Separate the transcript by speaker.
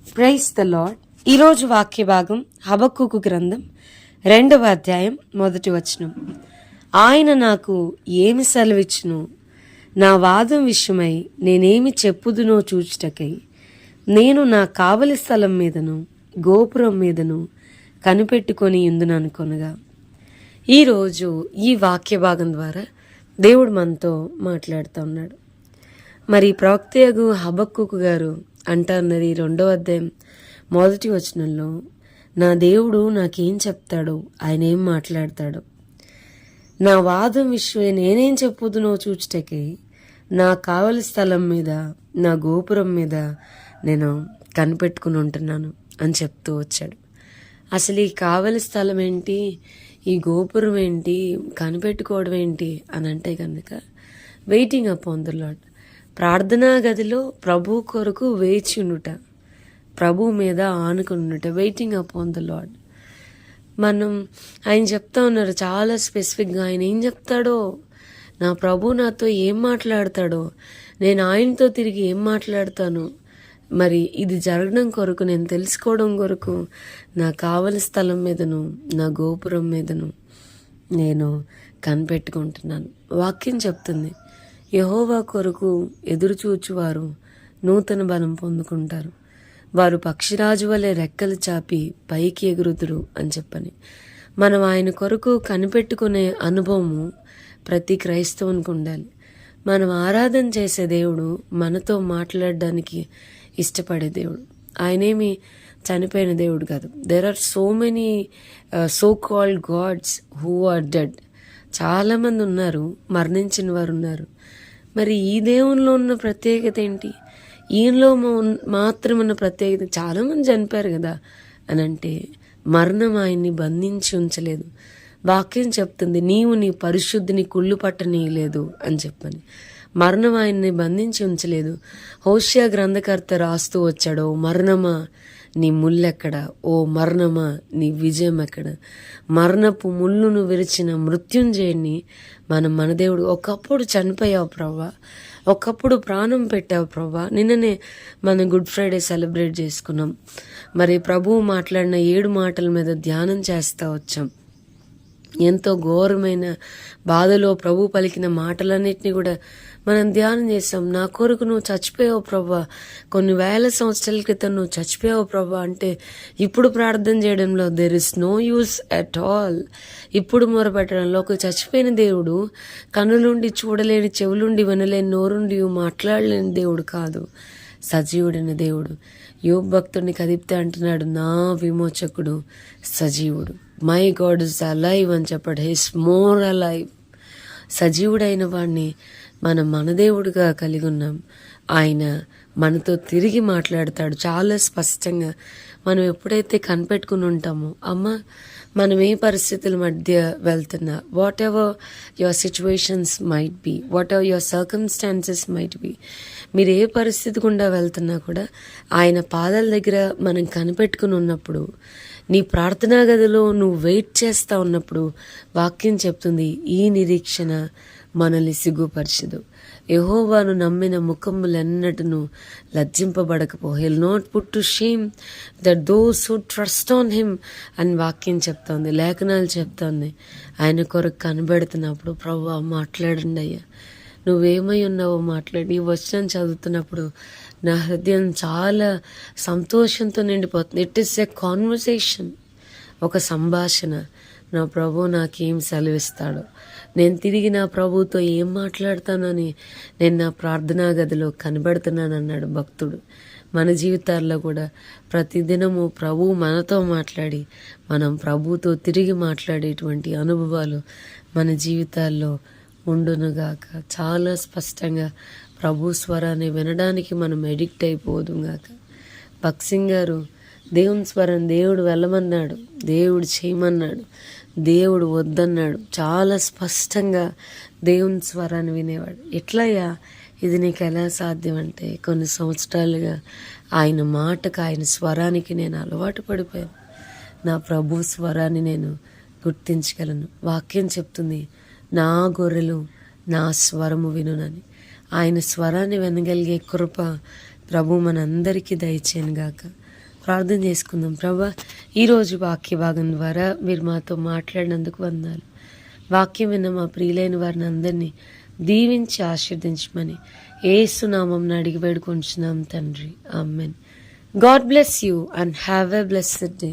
Speaker 1: Praise the lord. ఈరోజు వాక్య భాగం హబక్కూకు గ్రంథం 2వ అధ్యాయం 1వ వచనం. ఆయన నాకు ఏమి సెలవిచ్చును, నా వాదం విషయమై నేనేమి చెప్పుదునో చూచుటకై నేను నా కావలి స్థలం మీదను గోపురం మీదను కనిపెట్టుకొని ఉందుననుకొనగా. ఈరోజు ఈ వాక్య భాగం ద్వారా దేవుడు మనతో మాట్లాడుతూ ఉన్నాడు. మరి ప్రవక్తయగు హబక్కూకు గారు అంటున్నది 2వ అధ్యాయం 1వ వచనంలో, నా దేవుడు నాకేం చెప్తాడో, ఆయన ఏం మాట్లాడతాడో, నా వాదం విషయమే నేనేం చెప్పుదునో చూచుటకి నా కావలి స్థలం మీద నా గోపురం మీద నేను కనిపెట్టుకుని ఉంటున్నాను అని చెప్తూ వచ్చాడు. అసలు ఈ కావలి స్థలం ఏంటి, ఈ గోపురం ఏంటి, కనిపెట్టుకోవడం ఏంటి అని అంటే కనుక వెయిటింగ్ అపాన్ ద లార్డ్. ప్రార్థనా గదిలో ప్రభు కొరకు వేచి ఉండుట, ప్రభు మీద ఆనుకుని ఉండుట, వెయిటింగ్ అపాన్ ద లార్డ్. మనం ఆయన చెప్తా ఉన్నారు చాలా స్పెసిఫిక్గా, ఆయన ఏం చెప్తాడో, నా ప్రభు నాతో ఏం మాట్లాడతాడో, నేను ఆయనతో తిరిగి ఏం మాట్లాడతాను, మరి ఇది జరగడం కొరకు, నేను తెలుసుకోవడం కొరకు నా కావలి స్థలం మీదను నా గోపురం మీదను నేను కనిపెట్టుకుంటున్నాను. వాక్యం చెప్తుంది, యెహోవా కొరకు ఎదురుచూచువారు నూతన బలం పొందుకుంటారు, వారు పక్షిరాజు వలె రెక్కలు చాపి పైకి ఎగురుదురు అని చెప్పని. మనం ఆయన కొరకు కనిపెట్టుకునే అనుభవము ప్రతి క్రైస్తవునికి ఉండాలి. మనం ఆరాధన చేసే దేవుడు మనతో మాట్లాడడానికి ఇష్టపడే దేవుడు. ఆయనేమి చనిపోయిన దేవుడు కాదు. There are so many so called gods who are dead. చాలామంది ఉన్నారు, మరణించిన వారు ఉన్నారు. మరి ఈ దేవునిలో ఉన్న ప్రత్యేకత ఏంటి, ఈయనలో మాత్రం ఉన్న ప్రత్యేకత, చాలామంది చనిపోయారు కదా అని అంటే, మరణం ఆయన్ని బంధించి ఉంచలేదు. వాక్యం చెప్తుంది, నీవు నీ పరిశుద్ధిని కుళ్ళు పట్టనీయలేదు అని చెప్పని. మరణం ఆయన్ని బంధించి ఉంచలేదు. హోషేయ గ్రంథకర్త రాస్తూ వచ్చాడు, మరణమా నీ ముళ్ళెక్కడ, ఓ మరణమా నీ విజయం ఎక్కడ, మరణపు ముళ్ళును విరిచిన మృత్యుంజయుడిని మన దేవుడు. ఒకప్పుడు చనిపోయావు ప్రవ్వా, ఒకప్పుడు ప్రాణం పెట్టావు ప్రవ్వా. నిన్ననే మనం గుడ్ ఫ్రైడే సెలబ్రేట్ చేసుకున్నాం. మరి ప్రభువు మాట్లాడిన 7 మాటల మీద ధ్యానం చేస్తూ వచ్చాం. ఎంతో ఘోరమైన బాధలో ప్రభు పలికిన మాటలన్నిటినీ కూడా మనం ధ్యానం చేస్తాం. నా కొరకు నువ్వు చచ్చిపోయావు ప్రభా, కొన్ని వేల సంవత్సరాల క్రితం నువ్వు చచ్చిపోయావు ప్రభా అంటే ఇప్పుడు ప్రార్థన చేయడంలో there is no use at all. ఇప్పుడు మొరపెట్టడంలో, ఒక చచ్చిపోయిన దేవుడు కన్నులుండి చూడలేని, చెవులుండి వినలేని, నోరుండి మాట్లాడలేని దేవుడు కాదు, సజీవుడైన దేవుడు. యోబు భక్తుడిని కదిపితే అంటున్నాడు, నా విమోచకుడు సజీవుడు. మై గాడ్ ఇస్ అలైవ్ అని చెప్పాడు. His more alive. సజీవుడైన వాడిని మనం మన దేవుడుగా కలిగి ఉన్నాం. ఆయన మనతో తిరిగి మాట్లాడతాడు చాలా స్పష్టంగా. మనం ఎప్పుడైతే కనిపెట్టుకుని ఉంటామో, అమ్మ మనం ఏ పరిస్థితుల మధ్య వెళ్తున్నా, what ever your situations might be, what ever your circumstances might be, మీరు ఏ పరిస్థితి గుండా వెళ్తున్నా కూడా ఆయన పాదాల దగ్గర మనం కనిపెట్టుకుని ఉన్నప్పుడు, నీ ప్రార్థనా గదిలో నువ్వు వెయిట్ చేస్తూ ఉన్నప్పుడు వాక్యం చెప్తుంది, ఈ నిరీక్షణ మనల్ని సిగ్గుపరచదు. యెహోవాను నమ్మిన ముఖములెన్నటను లజ్జింపబడకపో. He'll not put to shame that those who trust on him అని వాక్యం చెప్తోంది, లేఖనాలు చెప్తోంది. ఆయన కొరకు కనబెడుతున్నప్పుడు, ప్రభువా మాట్లాడండి అయ్యా, నువ్వేమై ఉన్నావో మాట్లాడి. ఈ వచనం చదువుతున్నప్పుడు నా హృదయం చాలా సంతోషంతో నిండిపోతుంది. ఇట్ ఈస్ ఎ కాన్వర్సేషన్, ఒక సంభాషణ. నా ప్రభు నాకేం సెలవిస్తాడో, నేను తిరిగి నా ప్రభుతో ఏం మాట్లాడతానని నేను నా ప్రార్థనా గదిలో కనబడుతున్నానన్నాడు భక్తుడు. మన జీవితాల్లో కూడా ప్రతిదినము ప్రభు మనతో మాట్లాడి మనం ప్రభుతో తిరిగి మాట్లాడేటువంటి అనుభవాలు మన జీవితాల్లో ఉండునుగాక. చాలా స్పష్టంగా ప్రభు స్వరాన్ని వినడానికి మనం ఎడిక్ట్ అయిపోదుగాక. భక్సింగ్ గారు దేవుని స్వరం, దేవుడు వెళ్ళమన్నాడు, దేవుడు చేయమన్నాడు, దేవుడు వద్దన్నాడు, చాలా స్పష్టంగా దేవుని స్వరాన్ని వినేవాడు. ఎట్లయ్యా ఇది నీకు ఎలా సాధ్యం అంటే, కొన్ని సంవత్సరాలుగా ఆయన మాటకు, ఆయన స్వరానికి నేను అలవాటు పడిపోయాను. నా ప్రభు స్వరాన్ని నేను గుర్తించగలను. వాక్యం చెప్తుంది, నా గొర్రెలు నా స్వరము వినునని. ఆయన స్వరాన్ని వినగలిగే కృప ప్రభు మనందరికీ దయచేయను గాక. ప్రార్థన చేసుకుందాం. ప్రభా, ఈరోజు వాక్య భాగం ద్వారా మీరు మాతో మాట్లాడినందుకు వందనాలు. వాక్యం విన్న మా ప్రియులైన వారిని అందరినీ దీవించి ఆశీర్వదించమని యేసు నామమున అడిగి వేడుకొంచున్నాం తండ్రి. ఆమేన్. God bless you and have a blessed day.